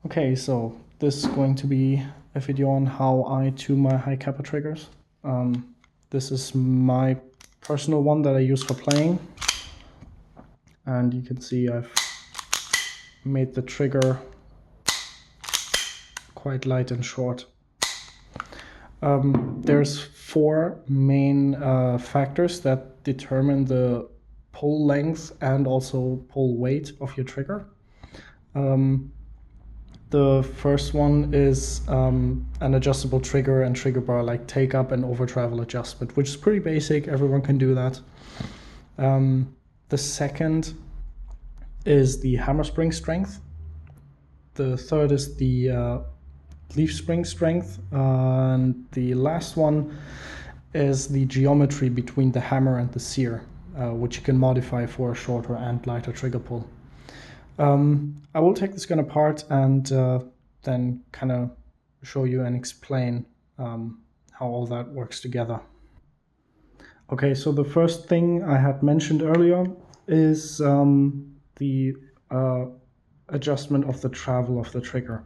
Okay, so this is going to be a video on how I tune my Hi-Capa triggers. This is my personal one that I use for playing. And you can see I've made the trigger quite light and short. There's four main factors that determine the pull length and also pull weight of your trigger. The first one is an adjustable trigger and trigger bar, like take up and over travel adjustment, which is pretty basic. Everyone can do that. The second is the hammer spring strength. The third is the leaf spring strength. And the last one is the geometry between the hammer and the sear, which you can modify for a shorter and lighter trigger pull. I will take this gun apart and then kind of show you and explain how all that works together. Okay, so the first thing I had mentioned earlier is the adjustment of the travel of the trigger,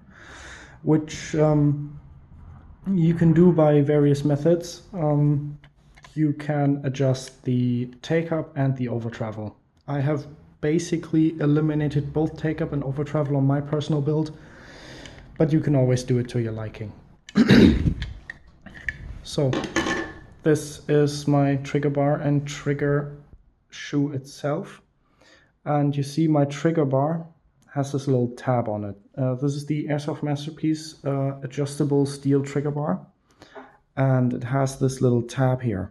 which you can do by various methods. You can adjust the take-up and the over-travel. I have basically eliminated both take-up and over-travel on my personal build, but you can always do it to your liking. So this is my trigger bar and trigger shoe itself, and you see my trigger bar has this little tab on it. This is the Airsoft Masterpiece adjustable steel trigger bar, and it has this little tab here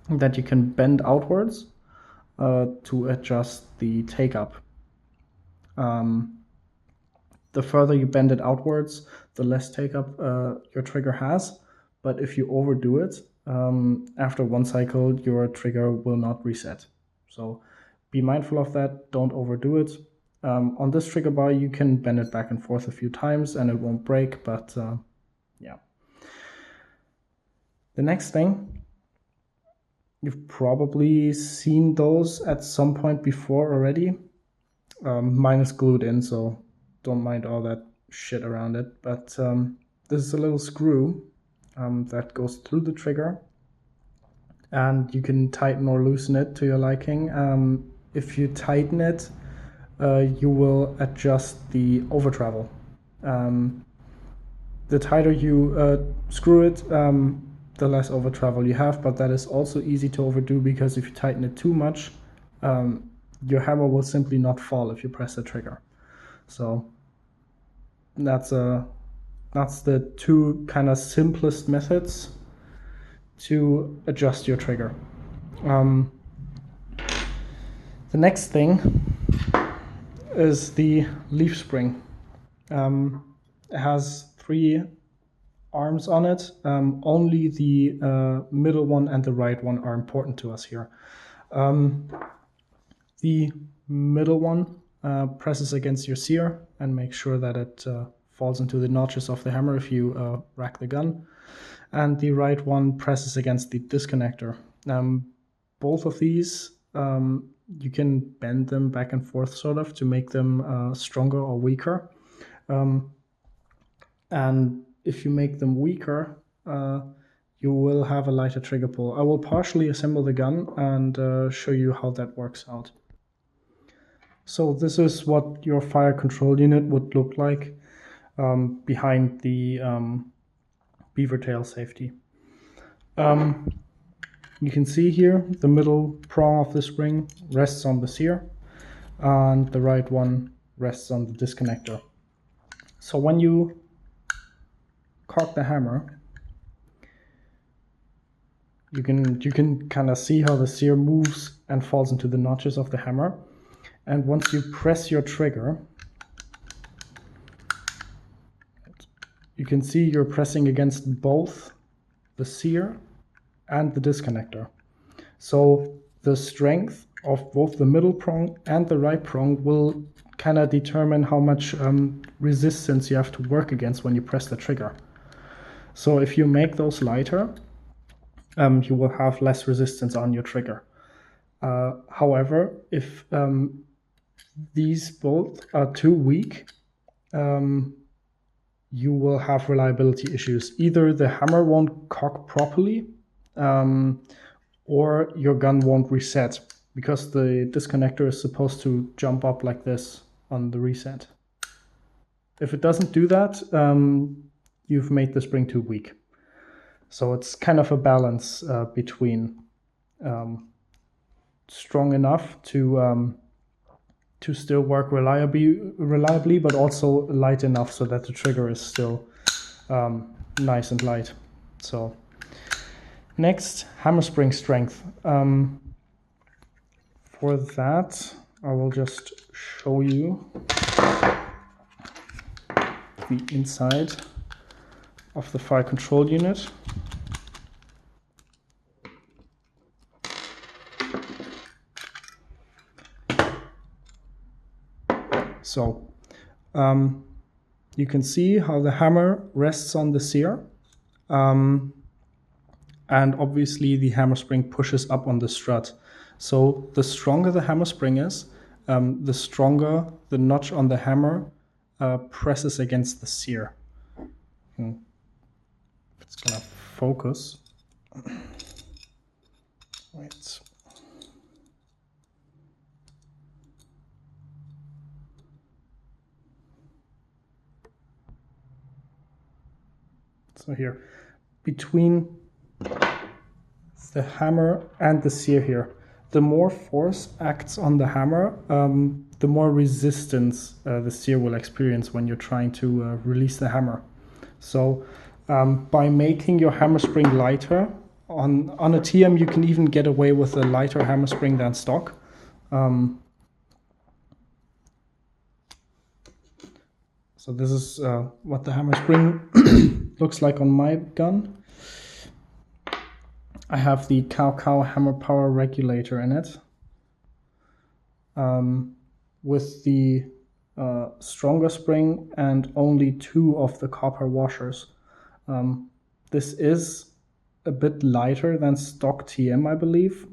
that you can bend outwards to adjust the take-up. The further you bend it outwards, the less take-up your trigger has, but if you overdo it, after one cycle, your trigger will not reset. So be mindful of that, don't overdo it. On this trigger bar, you can bend it back and forth a few times and it won't break, but yeah. The next thing, you've probably seen those at some point before already. Mine is glued in, so don't mind all that shit around it. But this is a little screw that goes through the trigger, and you can tighten or loosen it to your liking. If you tighten it, you will adjust the over travel. The tighter you screw it, the less over travel you have, but that is also easy to overdo, because if you tighten it too much, your hammer will simply not fall if you press the trigger. So that's the two kind of simplest methods to adjust your trigger. The next thing is the leaf spring. It has 3 arms on it. Only the middle one and the right one are important to us here. The middle one presses against your sear and makes sure that it falls into the notches of the hammer if you rack the gun. And the right one presses against the disconnector. Both of these, you can bend them back and forth sort of to make them stronger or weaker. And if you make them weaker, you will have a lighter trigger pull. I will partially assemble the gun and show you how that works out. So this is what your fire control unit would look like behind the beaver tail safety. You can see here the middle prong of the spring rests on the sear, and the right one rests on the disconnector. So when you cock the hammer, you can kind of see how the sear moves and falls into the notches of the hammer. And once you press your trigger, you can see you're pressing against both the sear and the disconnector. So the strength of both the middle prong and the right prong will kind of determine how much resistance you have to work against when you press the trigger. So if you make those lighter, you will have less resistance on your trigger. However, if these both are too weak, you will have reliability issues. Either the hammer won't cock properly, or your gun won't reset, because the disconnector is supposed to jump up like this on the reset. If it doesn't do that, you've made the spring too weak. So it's kind of a balance between strong enough to still work reliably, but also light enough so that the trigger is still nice and light. So next, hammer spring strength. For that, I will just show you the inside of the fire control unit. So you can see how the hammer rests on the sear, and obviously the hammer spring pushes up on the strut. So the stronger the hammer spring is, the stronger the notch on the hammer presses against the sear. It's gonna focus. Wait. So here, between the hammer and the sear here, the more force acts on the hammer, the more resistance the sear will experience when you're trying to release the hammer. So by making your hammer spring lighter, on a TM you can even get away with a lighter hammer spring than stock. So this is what the hammer spring looks like on my gun. I have the Cow hammer power regulator in it, with the stronger spring and only 2 of the copper washers. This is a bit lighter than stock TM, I believe.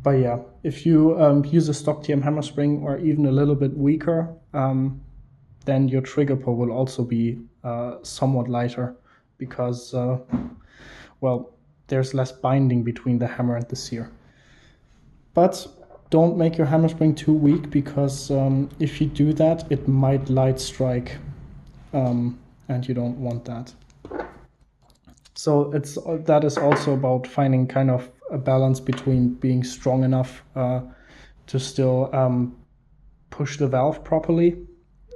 But yeah, if you use a stock TM hammer spring or even a little bit weaker, then your trigger pull will also be somewhat lighter, because, well, there's less binding between the hammer and the sear. But don't make your hammer spring too weak, because if you do that, it might light strike, and you don't want that. So that is also about finding kind of a balance between being strong enough to still push the valve properly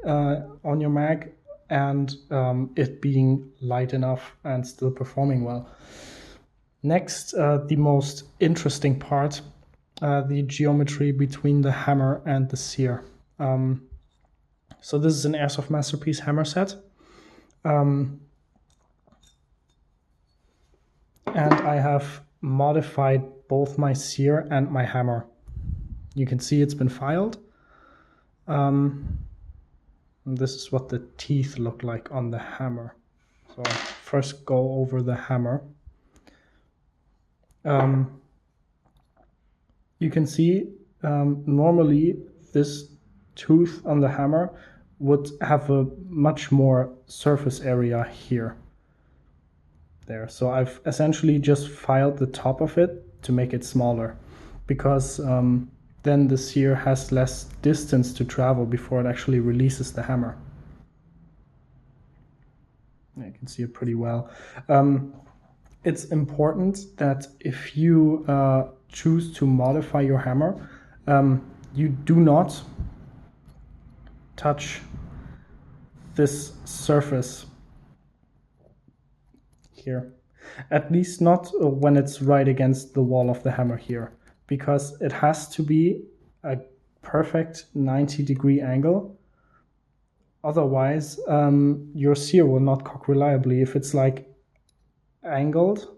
on your mag, and it being light enough and still performing well. Next, the most interesting part, the geometry between the hammer and the sear. So this is an Airsoft Masterpiece hammer set. And I have modified both my sear and my hammer. You can see it's been filed. And this is what the teeth look like on the hammer. So I'll first go over the hammer. You can see normally this tooth on the hammer would have a much more surface area here. There. So I've essentially just filed the top of it to make it smaller, because then the sear has less distance to travel before it actually releases the hammer. You can see it pretty well. It's important that if you choose to modify your hammer, you do not touch this surface here, at least not when it's right against the wall of the hammer here, because it has to be a perfect 90-degree angle. Otherwise, your sear will not cock reliably. If it's like angled,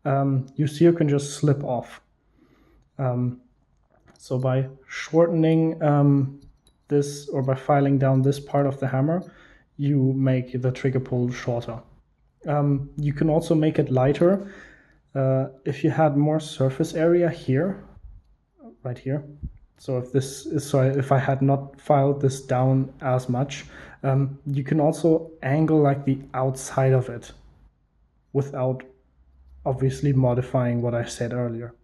your sear can just slip off. So by shortening this, or by filing down this part of the hammer, you make the trigger pull shorter. You can also make it lighter. If you had more surface area here, right here, So if I had not filed this down as much, you can also angle like the outside of it without obviously modifying what I said earlier.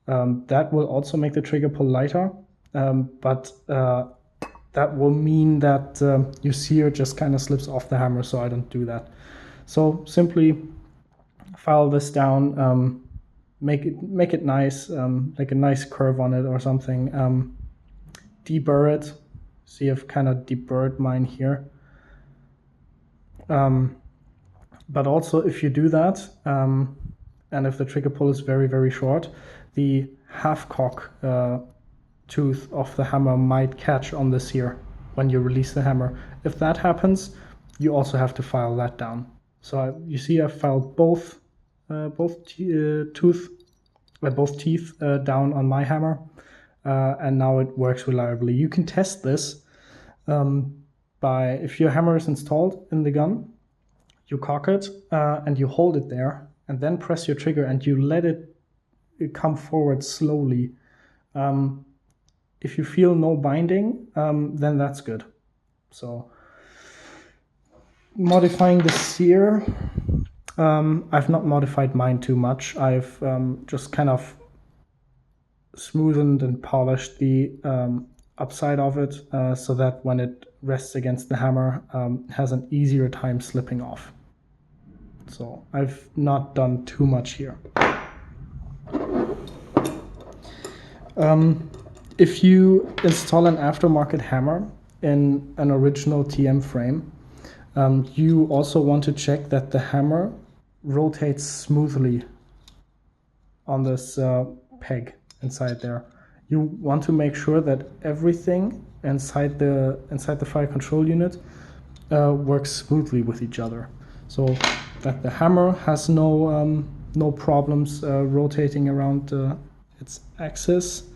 That will also make the trigger pull lighter, but that will mean that your sear just kind of slips off the hammer, so I don't do that. So simply file this down, make it nice, like a nice curve on it or something. Deburr it. See, I've kind of deburred mine here. But also, if you do that, and if the trigger pull is very, very short, the half cock tooth of the hammer might catch on the sear when you release the hammer. If that happens, you also have to file that down. So you see, I've filed both teeth down on my hammer, and now it works reliably. You can test this by, if your hammer is installed in the gun, you cock it and you hold it there, and then press your trigger and you let it come forward slowly. If you feel no binding, then that's good. So modifying the sear, I've not modified mine too much. I've just kind of smoothened and polished the upside of it so that when it rests against the hammer, it has an easier time slipping off. So I've not done too much here. If you install an aftermarket hammer in an original TM frame, you also want to check that the hammer rotates smoothly on this peg inside there. You want to make sure that everything inside the fire control unit works smoothly with each other, so that the hammer has no problems rotating around its axis,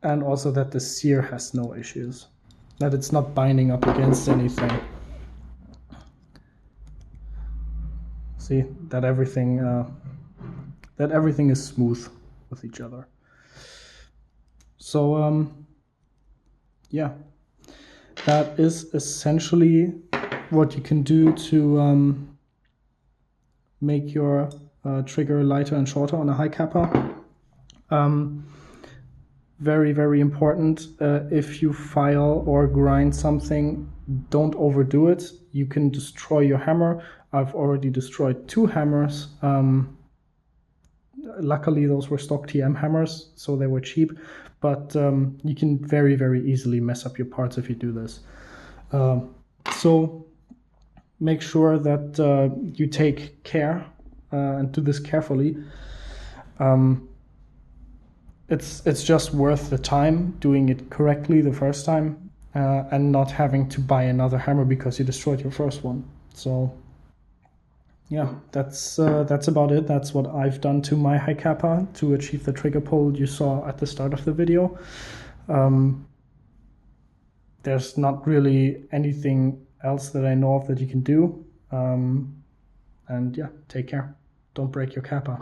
and also that the sear has no issues, that it's not binding up against anything. See, that everything is smooth with each other. So yeah, that is essentially what you can do to make your trigger lighter and shorter on a Hi-Capa. Very, very important, if you file or grind something, don't overdo it. You can destroy your hammer. I've already destroyed 2 hammers. Luckily, those were stock TM hammers, so they were cheap, but you can very, very easily mess up your parts if you do this. So make sure that you take care and do this carefully. It's just worth the time doing it correctly the first time and not having to buy another hammer because you destroyed your first one. So yeah, that's about it. That's what I've done to my Hi-Capa to achieve the trigger pull you saw at the start of the video. There's not really anything else that I know of that you can do. And yeah, take care. Don't break your Kappa.